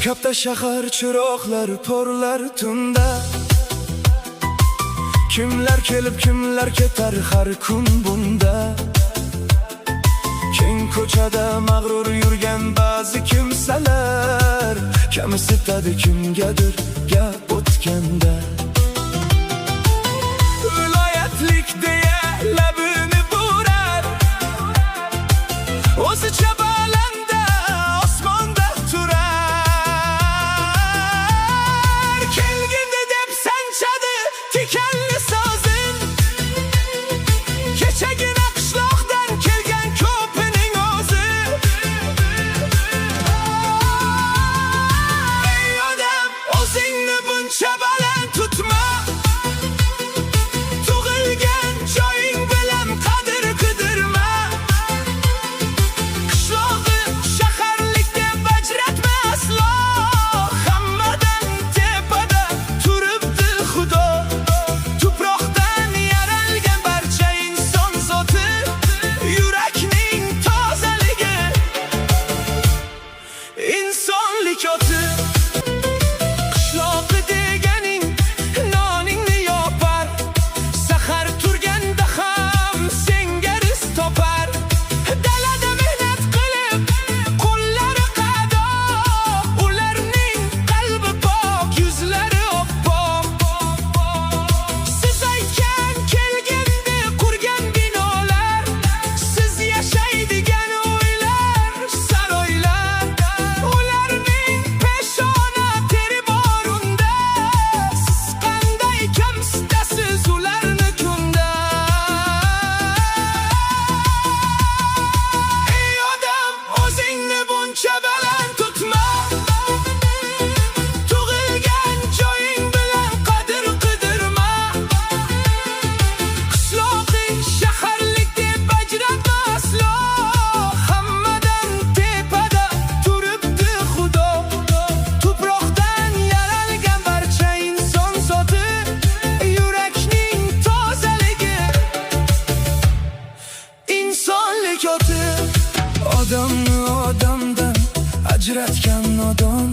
Katta shahar chiroqlari porlar tunda. Kimlar kelib kimlar ketar har kun bunda. Keng ko'chada mag'rur yurgan ba'zi kimsalar kamsitadi kimgadir gap o'tganda. Viloyatlik deya labini burar, o'zicha balanda osmonda turar. Kelgindi deb sanchadi tikanli sozin, kechagina qishloqdan kelgan ko'pining o'zi. Ey odam, o'zingni buncha baland tutma, tug'ilgan joying bilan qadr qidirma. Qishlog'i shaharlik deb ajratma aslo, hammadan tepada turibdi Xudo. Tuproqdan yaralgan barcha inson zoti, yurakning tozaligi insonlik o'ti. Qishloqi deganing noningni yopar, sahar turganda ham senga rizq topar. Dalada mehnat qilib qo'llari qado, ularning qalbi pok, yuzlari oppoq. Siz aytgan kelgindi qurgan binolar, siz yashaydigan uylar, saroylar. Ularning peshona teri borunda, siz qanday kamsitasiz ularni kunda. Ey odam, o'zingni buncha baland tutma, tug'ilgan joying bilan qadr qidirma. Qishloqi shaharlik deb ajratma aslo, hammadan tepada turibdi Xudo. Tuproqdan yaralgan barcha inson zoti, yurakning tozaligi insonlik o'ti. Odamni odamdan ajratgan nodon,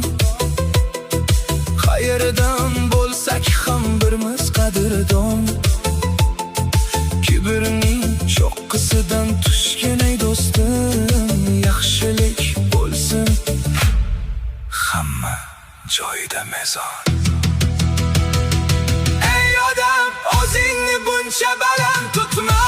qayerdan bo'lsak ham birimiz qadrdon. Kibrning cho'qqisidan tushgan ey do'stim, yaxshilik bo'lsin hamma joyida mezon. Ey odam, o'zingni buncha baland tutma,